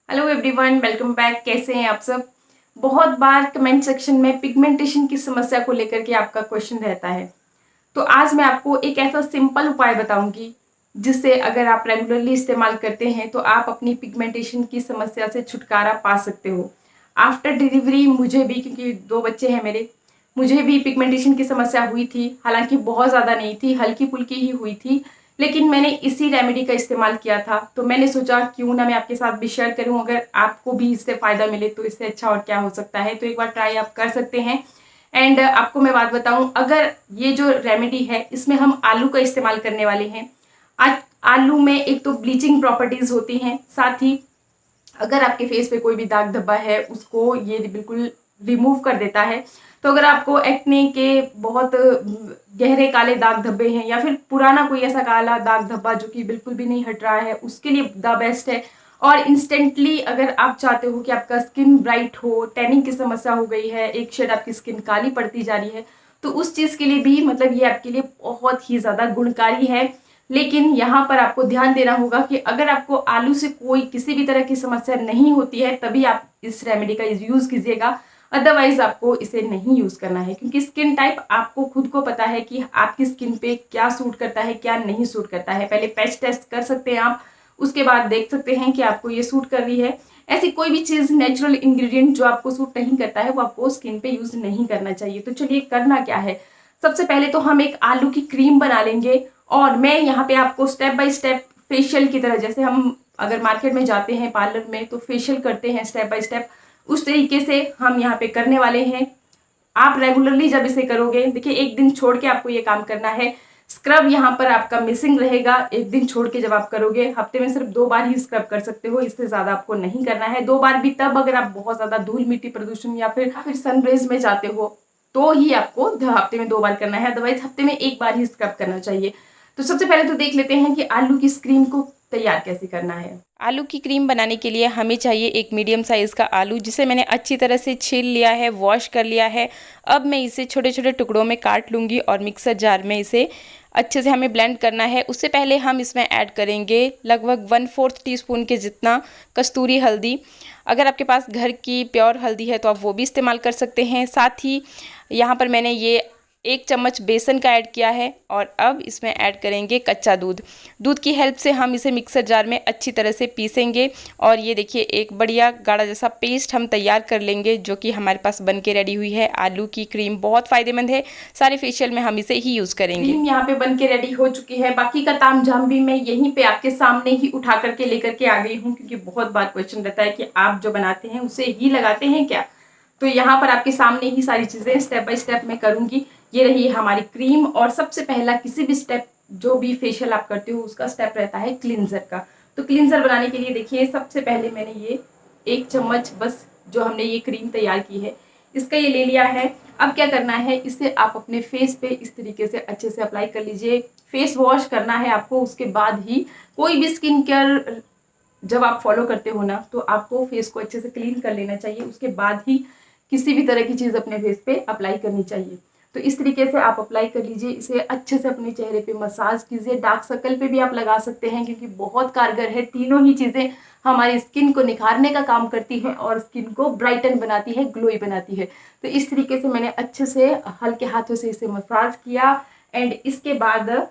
Hello everyone, welcome back. कैसे हैं आप सब। बहुत बार कमेंट सेक्शन में पिगमेंटेशन की समस्या को लेकर के आपका क्वेश्चन रहता है। तो आज मैं आपको एक ऐसा सिंपल उपाय बताऊंगी जिससे अगर आप रेगुलरली इस्तेमाल करते हैं तो आप अपनी पिगमेंटेशन की समस्या से छुटकारा पा सकते हो। आफ्टर डिलीवरी मुझे भी, क्योंकि 2 बच्चे हैं मेरे, मुझे भी पिगमेंटेशन की समस्या हुई थी। हालांकि बहुत ज़्यादा नहीं थी, हल्की फुल्की ही हुई थी, लेकिन मैंने इसी रेमेडी का इस्तेमाल किया था। तो मैंने सोचा क्यों ना मैं आपके साथ भी शेयर करूं, अगर आपको भी इससे फ़ायदा मिले तो इससे अच्छा और क्या हो सकता है। तो एक बार ट्राई आप कर सकते हैं। एंड आपको मैं बात बताऊं, अगर ये जो रेमेडी है इसमें हम आलू का इस्तेमाल करने वाले हैं। आज आलू में एक तो ब्लीचिंग प्रॉपर्टीज होती हैं, साथ ही अगर आपके फेस पे कोई भी दाग धब्बा है उसको ये बिल्कुल रिमूव कर देता है। तो अगर आपको एक्ने के बहुत गहरे काले दाग धब्बे हैं या फिर पुराना कोई ऐसा काला दाग धब्बा जो कि बिल्कुल भी नहीं हट रहा है, उसके लिए द बेस्ट है। और इंस्टेंटली अगर आप चाहते हो कि आपका स्किन ब्राइट हो, टैनिंग की समस्या हो गई है, एक शेड आपकी स्किन काली पड़ती जा रही है, तो उस चीज़ के लिए भी मतलब ये आपके लिए बहुत ही ज़्यादा गुणकारी है। लेकिन यहाँ पर आपको ध्यान देना होगा कि अगर आपको आलू से कोई किसी भी तरह की समस्या नहीं होती है तभी आप इस रेमेडी का यूज़ कीजिएगा। अदरवाइज आपको इसे नहीं यूज़ करना है, क्योंकि स्किन टाइप आपको खुद को पता है कि आपकी स्किन पे क्या सूट करता है, क्या नहीं सूट करता है। पहले पैच टेस्ट कर सकते हैं आप, उसके बाद देख सकते हैं कि आपको ये सूट कर रही है। ऐसी कोई भी चीज़, नेचुरल इंग्रेडिएंट जो आपको सूट नहीं करता है वो आपको स्किन पे यूज़ नहीं करना चाहिए। तो चलिए करना क्या है। सबसे पहले तो हम एक आलू की क्रीम बना लेंगे, और मैं यहाँ पे आपको स्टेप बाय स्टेप फेशियल की तरह, जैसे हम अगर मार्केट में जाते हैं पार्लर में तो फेशियल करते हैं स्टेप बाय स्टेप, उस तरीके से हम यहाँ पे करने वाले हैं। आप रेगुलरली जब इसे करोगे, देखिए एक दिन छोड़ के आपको ये काम करना है। स्क्रब यहाँ पर आपका मिसिंग रहेगा। एक दिन छोड़ के जब आप करोगे, हफ्ते में सिर्फ 2 बार ही स्क्रब कर सकते हो, इससे ज्यादा आपको नहीं करना है। 2 बार भी तब अगर आप बहुत ज्यादा धूल मिट्टी प्रदूषण या फिर सनरेज में जाते हो तो ही आपको हफ्ते में 2 बार करना है, अदरवाइज हफ्ते में 1 बार ही स्क्रब करना चाहिए। तो सबसे पहले तो देख लेते हैं कि आलू की क्रीम को तैयार कैसे करना है। आलू की क्रीम बनाने के लिए हमें चाहिए एक मीडियम साइज़ का आलू, जिसे मैंने अच्छी तरह से छील लिया है, वॉश कर लिया है। अब मैं इसे छोटे छोटे टुकड़ों में काट लूँगी और मिक्सर जार में इसे अच्छे से हमें ब्लेंड करना है। उससे पहले हम इसमें ऐड करेंगे लगभग 1/4 टीस्पून के जितना कस्तूरी हल्दी। अगर आपके पास घर की प्योर हल्दी है तो आप वो भी इस्तेमाल कर सकते हैं। साथ ही यहाँ पर मैंने ये 1 चम्मच बेसन का ऐड किया है, और अब इसमें ऐड करेंगे कच्चा दूध। दूध की हेल्प से हम इसे मिक्सर जार में अच्छी तरह से पीसेंगे, और ये देखिए एक बढ़िया गाढ़ा जैसा पेस्ट हम तैयार कर लेंगे, जो कि हमारे पास बन के रेडी हुई है। आलू की क्रीम बहुत फ़ायदेमंद है, सारे फेशियल में हम इसे ही यूज़ करेंगे। क्रीम यहाँ पे बन के रेडी हो चुकी है। बाकी का तामझाम भी मैं यहीं पे आपके सामने ही उठा करके लेकर के आ गई हूँ, क्योंकि बहुत बार क्वेश्चन रहता है कि आप जो बनाते हैं उसे ही लगाते हैं क्या। तो यहाँ पर आपके सामने ही सारी चीज़ें स्टेप बाय स्टेप मैं करूँगी। ये रही हमारी क्रीम। और सबसे पहला, किसी भी स्टेप, जो भी फेशियल आप करते हो उसका स्टेप रहता है क्लींजर का। तो क्लींजर बनाने के लिए देखिए, सबसे पहले मैंने ये 1 चम्मच बस जो हमने ये क्रीम तैयार की है इसका ये ले लिया है। अब क्या करना है, इसे आप अपने फेस पे इस तरीके से अच्छे से अप्लाई कर लीजिए। फेस वॉश करना है आपको, उसके बाद ही कोई भी स्किन केयर जब आप फॉलो करते हो ना, तो आपको फेस को अच्छे से क्लीन कर लेना चाहिए, उसके बाद ही किसी भी तरह की चीज़ अपने फेस पे अप्लाई करनी चाहिए। तो इस तरीके से आप अप्लाई कर लीजिए, इसे अच्छे से अपने चेहरे पे मसाज कीजिए। डार्क सर्कल पे भी आप लगा सकते हैं, क्योंकि बहुत कारगर है। तीनों ही चीज़ें हमारी स्किन को निखारने का काम करती हैं और स्किन को ब्राइटन बनाती है, ग्लोई बनाती है। तो इस तरीके से मैंने अच्छे से हल्के हाथों से इसे मसाज किया। एंड इसके बाद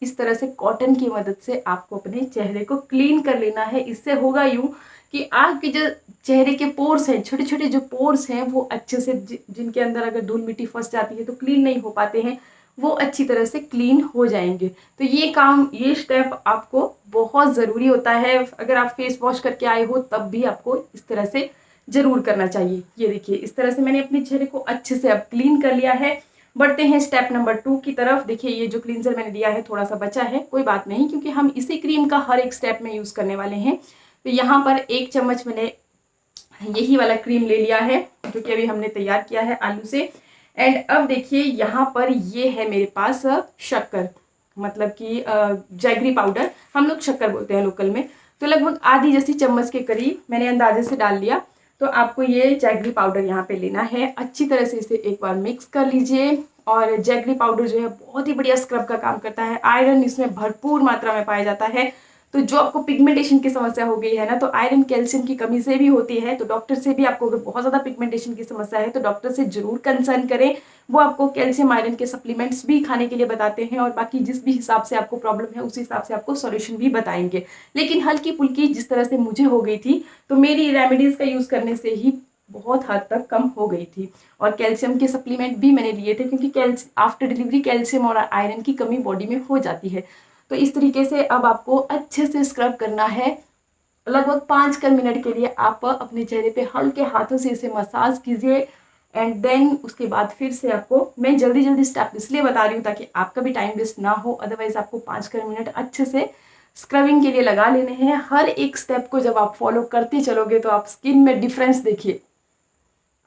इस तरह से कॉटन की मदद से आपको अपने चेहरे को क्लीन कर लेना है। इससे होगा यूं कि आपके जो चेहरे के पोर्स हैं, छोटे छोटे जो पोर्स हैं, वो अच्छे से जिनके अंदर अगर धूल मिट्टी फंस जाती है तो क्लीन नहीं हो पाते हैं, वो अच्छी तरह से क्लीन हो जाएंगे। तो ये काम, ये स्टेप आपको बहुत ज़रूरी होता है। अगर आप फेस वॉश करके आए हो तब भी आपको इस तरह से ज़रूर करना चाहिए। ये देखिए, इस तरह से मैंने अपने चेहरे को अच्छे से अब क्लीन कर लिया है। बढ़ते हैं स्टेप नंबर 2 की तरफ। देखिए, ये जो क्लींजर मैंने लिया है थोड़ा सा बचा है, कोई बात नहीं, क्योंकि हम इसी क्रीम का हर एक स्टेप में यूज़ करने वाले हैं। तो यहाँ पर 1 चम्मच मैंने यही वाला क्रीम ले लिया है, जो कि अभी हमने तैयार किया है आलू से। एंड अब देखिए, यहाँ पर ये है मेरे पास शक्कर, मतलब कि जैगरी पाउडर, हम लोग शक्कर बोलते हैं लोकल में। तो लगभग आधी जैसी चम्मच के करीब मैंने अंदाजे से डाल लिया। तो आपको ये जैगरी पाउडर यहाँ पे लेना है। अच्छी तरह से इसे एक बार मिक्स कर लीजिए। और जैगरी पाउडर जो है बहुत ही बढ़िया स्क्रब का काम करता है। आयरन इसमें भरपूर मात्रा में पाया जाता है, तो जो आपको पिगमेंटेशन की समस्या हो गई है ना, तो आयरन कैल्शियम की कमी से भी होती है। तो डॉक्टर से भी आपको अगर बहुत ज़्यादा पिगमेंटेशन की समस्या है तो डॉक्टर से जरूर कंसर्न करें। वो आपको कैल्शियम आयरन के सप्लीमेंट्स भी खाने के लिए बताते हैं और बाकी जिस भी हिसाब से आपको प्रॉब्लम है उस हिसाब से आपको सॉल्यूशन भी बताएंगे। लेकिन हल्की फुल्की जिस तरह से मुझे हो गई थी तो मेरी रेमेडीज का यूज़ करने से ही बहुत हद तक कम हो गई थी। और कैल्शियम के सप्लीमेंट भी मैंने लिए थे क्योंकि आफ्टर डिलीवरी कैल्शियम और आयरन की कमी बॉडी में हो जाती है। तो इस तरीके से अब आपको अच्छे से स्क्रब करना है। लगभग 5 मिनट के लिए आप अपने चेहरे पे हल्के हाथों से इसे मसाज कीजिए एंड देन उसके बाद फिर से आपको मैं जल्दी स्टेप इसलिए बता रही हूँ ताकि आपका भी टाइम वेस्ट ना हो। अदरवाइज आपको 5 मिनट अच्छे से स्क्रबिंग के लिए लगा लेने हैं। हर एक स्टेप को जब आप फॉलो करते चलोगे तो आप स्किन में डिफरेंस देखिए,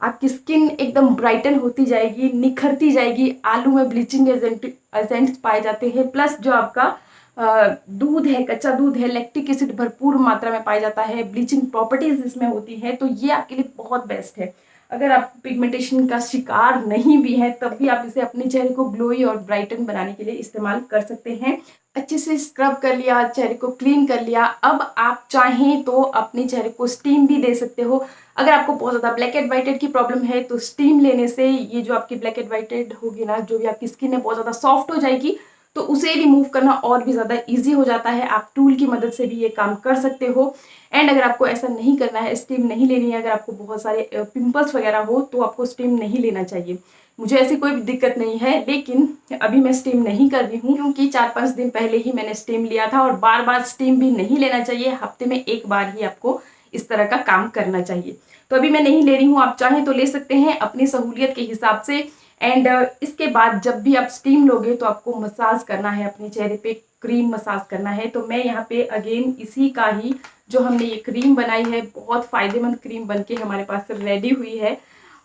आपकी स्किन एकदम ब्राइटन होती जाएगी, निखरती जाएगी। आलू में ब्लीचिंग एजेंट्स पाए जाते हैं, प्लस जो आपका दूध है, कच्चा दूध है, लैक्टिक एसिड भरपूर मात्रा में पाया जाता है, ब्लीचिंग प्रॉपर्टीज इसमें होती हैं। तो ये आपके लिए बहुत बेस्ट है। अगर आप पिगमेंटेशन का शिकार नहीं भी है तब भी आप इसे अपने चेहरे को ग्लोई और ब्राइटन बनाने के लिए इस्तेमाल कर सकते हैं। अच्छे से स्क्रब कर लिया, चेहरे को क्लीन कर लिया। अब आप चाहें तो अपने चेहरे को स्टीम भी दे सकते हो। अगर आपको बहुत ज़्यादा ब्लैक एंड वाइटेड की प्रॉब्लम है तो स्टीम लेने से ये जो आपकी ब्लैक एंड वाइटेड होगी ना, जो भी आपकी स्किन है बहुत ज़्यादा सॉफ्ट हो जाएगी, तो उसे रिमूव करना और भी ज़्यादा ईजी हो जाता है। आप टूल की मदद से भी ये काम कर सकते हो। एंड अगर आपको ऐसा नहीं करना है, स्टीम नहीं लेनी है, अगर आपको बहुत सारे पिंपल्स वगैरह हो तो आपको स्टीम नहीं लेना चाहिए। मुझे ऐसी कोई दिक्कत नहीं है, लेकिन अभी मैं स्टीम नहीं कर रही हूँ क्योंकि 4-5 दिन पहले ही मैंने स्टीम लिया था। और बार बार स्टीम भी नहीं लेना चाहिए, हफ्ते में एक बार ही आपको इस तरह का काम करना चाहिए। तो अभी मैं नहीं ले रही हूँ, आप चाहें तो ले सकते हैं अपनी सहूलियत के हिसाब से। एंड इसके बाद जब भी आप स्टीम लोगे तो आपको मसाज करना है, अपने चेहरे पे क्रीम मसाज करना है। तो मैं यहाँ पे अगेन इसी का ही जो हमने ये क्रीम बनाई है, बहुत फायदेमंद क्रीम बनके हमारे पास रेडी हुई है।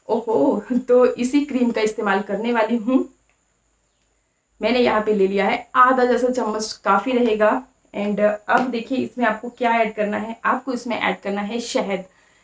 ओहो, तो इसी क्रीम का इस्तेमाल करने वाली हूँ। मैंने यहाँ पे ले लिया है आधा जैसा चम्मच, काफ़ी रहेगा। एंड अब देखिए इसमें आपको क्या ऐड करना है। आपको इसमें ऐड करना है शहद।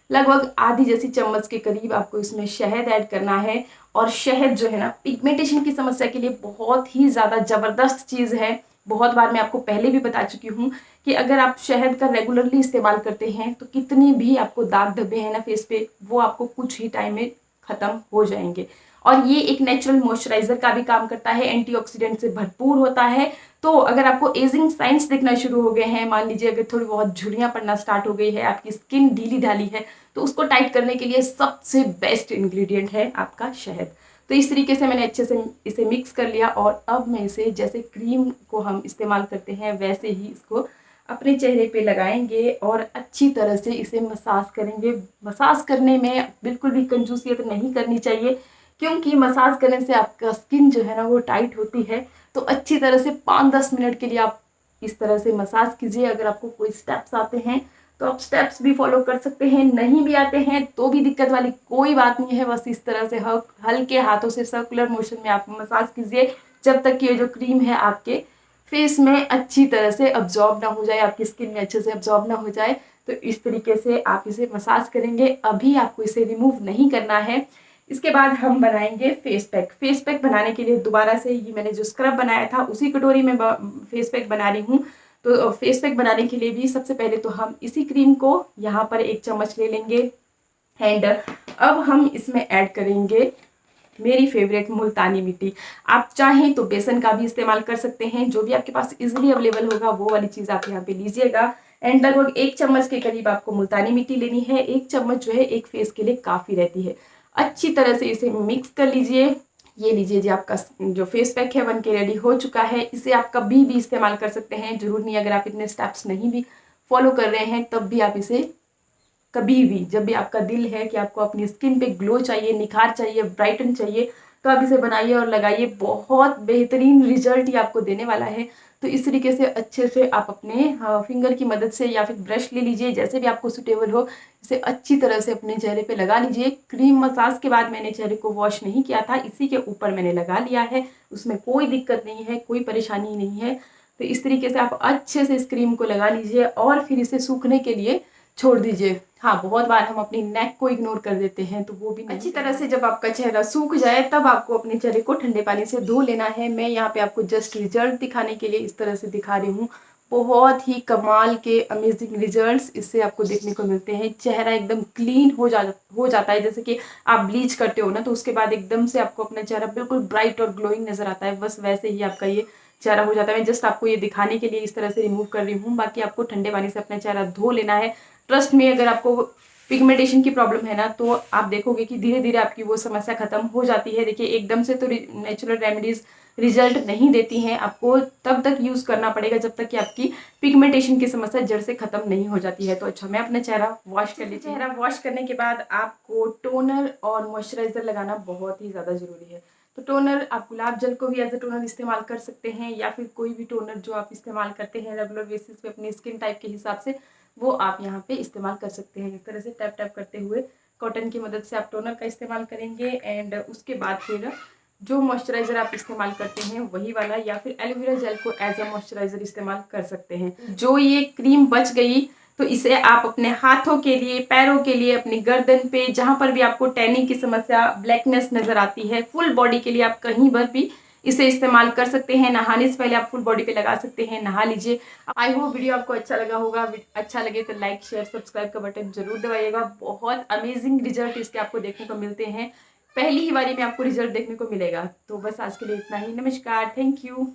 लगभग आधी जैसी चम्मच के करीब आपको इसमें शहद ऐड करना है। और शहद जो है ना, पिगमेंटेशन की समस्या के लिए बहुत ही ज़्यादा ज़बरदस्त चीज़ है। बहुत बार मैं आपको पहले भी बता चुकी हूँ कि अगर आप शहद का रेगुलरली इस्तेमाल करते हैं तो कितनी भी आपको दाग धब्बे हैं ना फेस पे, वो आपको कुछ ही टाइम में ख़त्म हो जाएंगे। और ये एक नेचुरल मॉइस्चराइजर का भी काम करता है, एंटीऑक्सीडेंट से भरपूर होता है। तो अगर आपको एजिंग साइंस दिखना शुरू हो गए हैं, मान लीजिए अगर थोड़ी बहुत झुर्रियाँ पड़ना स्टार्ट हो गई है, आपकी स्किन ढीली ढाली है, तो उसको टाइट करने के लिए सबसे बेस्ट इंग्रेडिएंट है आपका शहद। तो इस तरीके से मैंने अच्छे से इसे मिक्स कर लिया और अब मैं इसे जैसे क्रीम को हम इस्तेमाल करते हैं वैसे ही इसको अपने चेहरे पे लगाएंगे और अच्छी तरह से इसे मसाज करेंगे। मसाज करने में बिल्कुल भी कंजूसियत नहीं करनी चाहिए क्योंकि मसाज करने से आपका स्किन जो है ना वो टाइट होती है। तो अच्छी तरह से 5-10 मिनट के लिए आप इस तरह से मसाज कीजिए। अगर आपको कोई स्टेप्स आते हैं तो आप स्टेप्स भी फॉलो कर सकते हैं, नहीं भी आते हैं तो भी दिक्कत वाली कोई बात नहीं है। बस इस तरह से हल्के हाथों से सर्कुलर मोशन में आप मसाज कीजिए जब तक कि ये जो क्रीम है आपके फेस में अच्छी तरह से अब्जॉर्ब ना हो जाए, आपकी स्किन में अच्छे से अब्जॉर्ब ना हो जाए। तो इस तरीके से आप इसे मसाज करेंगे। अभी आपको इसे रिमूव नहीं करना है। इसके बाद हम बनाएंगे फेस पैक। फेस पैक बनाने के लिए दोबारा से ये मैंने जो स्क्रब बनाया था उसी कटोरी में फेस पैक बना रही हूँ। तो फेस पैक बनाने के लिए भी सबसे पहले तो हम इसी क्रीम को यहाँ पर 1 चम्मच ले लेंगे। एंड अब हम इसमें ऐड करेंगे मेरी फेवरेट मुल्तानी मिट्टी। आप चाहें तो बेसन का भी इस्तेमाल कर सकते हैं, जो भी आपके पास इजीली अवेलेबल होगा वो वाली चीज़ आप यहाँ पे लीजिएगा। एंड लगभग 1 चम्मच के करीब आपको मुल्तानी मिट्टी लेनी है। 1 चम्मच जो है एक फेस के लिए काफ़ी रहती है। अच्छी तरह से इसे मिक्स कर लीजिए। ये लीजिए जी, आपका जो फेस पैक है बन के रेडी हो चुका है। इसे आप कभी भी इस्तेमाल कर सकते हैं, जरूर नहीं अगर आप इतने स्टेप्स नहीं भी फॉलो कर रहे हैं तब भी आप इसे कभी भी, जब भी आपका दिल है कि आपको अपनी स्किन पे ग्लो चाहिए, निखार चाहिए, ब्राइटन चाहिए, तो आप इसे बनाइए और लगाइए। बहुत बेहतरीन रिजल्ट ये आपको देने वाला है। तो इस तरीके से अच्छे से आप अपने फिंगर की मदद से या फिर ब्रश ले लीजिए, जैसे भी आपको सूटेबल हो, इसे अच्छी तरह से अपने चेहरे पे लगा लीजिए। क्रीम मसाज के बाद मैंने चेहरे को वॉश नहीं किया था, इसी के ऊपर मैंने लगा लिया है। उसमें कोई दिक्कत नहीं है, कोई परेशानी नहीं है। तो इस तरीके से आप अच्छे से इस क्रीम को लगा लीजिए और फिर इसे सूखने के लिए छोड़ दीजिए। हाँ, बहुत बार हम अपनी नेक को इग्नोर कर देते हैं, तो वो भी अच्छी तरह से जब आपका चेहरा सूख जाए तब आपको अपने चेहरे को ठंडे पानी से धो लेना है। मैं यहाँ पे आपको जस्ट रिजल्ट दिखाने के लिए इस तरह से दिखा रही हूँ। बहुत ही कमाल के अमेजिंग रिजल्ट्स इससे आपको देखने को मिलते हैं। चेहरा एकदम क्लीन हो जाता है। जैसे कि आप ब्लीच करते हो ना, तो उसके बाद एकदम से आपको अपना चेहरा बिल्कुल ब्राइट और ग्लोइंग नजर आता है। बस वैसे ही आपका ये चेहरा हो जाता है। मैं जस्ट आपको ये दिखाने के लिए इस तरह से रिमूव कर रही हूँ। बाकी आपको ठंडे पानी से अपना चेहरा धो लेना है। ट्रस्ट में, अगर आपको पिगमेंटेशन की प्रॉब्लम है ना, तो आप देखोगे कि धीरे धीरे आपकी वो समस्या खत्म हो जाती है। देखिए, एकदम से तो नेचुरल रेमेडीज रिजल्ट नहीं देती हैं। आपको तब तक यूज करना पड़ेगा जब तक कि आपकी पिगमेंटेशन की समस्या जड़ से खत्म नहीं हो जाती है। तो अच्छा, मैं अपना चेहरा वॉश कर लीजिए। चेहरा वॉश करने के बाद आपको टोनर और मॉइस्चराइजर लगाना बहुत ही ज्यादा जरूरी है। तो टोनर, आप गुलाब जल को भी एज ए टोनर इस्तेमाल कर सकते हैं, या फिर कोई भी टोनर जो आप इस्तेमाल करते हैं रेगुलर बेसिस पे अपनी स्किन टाइप के हिसाब से, वो आप यहाँ पे इस्तेमाल कर सकते हैं। इस तरह से टैप टैप करते हुए कॉटन की मदद से आप टोनर का इस्तेमाल करेंगे। एंड उसके बाद फिर जो मॉइस्चराइजर आप इस्तेमाल करते हैं वही वाला, या फिर एलोवेरा जेल को एज अ मॉइस्चराइजर इस्तेमाल कर सकते हैं। जो ये क्रीम बच गई, तो इसे आप अपने हाथों के लिए, पैरों के लिए, अपनी गर्दन पे, जहां पर भी आपको टैनिंग की समस्या, ब्लैकनेस नजर आती है, फुल बॉडी के लिए आप कहीं पर भी इसे इस्तेमाल कर सकते हैं। नहाने से पहले आप फुल बॉडी पे लगा सकते हैं, नहा लीजिए। आई होप वीडियो आपको अच्छा लगा होगा। अच्छा लगे तो लाइक, शेयर, सब्सक्राइब का बटन जरूर दबाइएगा। बहुत अमेजिंग रिजल्ट इसके आपको देखने को मिलते हैं। पहली ही बारी में आपको रिजल्ट देखने को मिलेगा। तो बस आज के लिए इतना ही। नमस्कार, थैंक यू।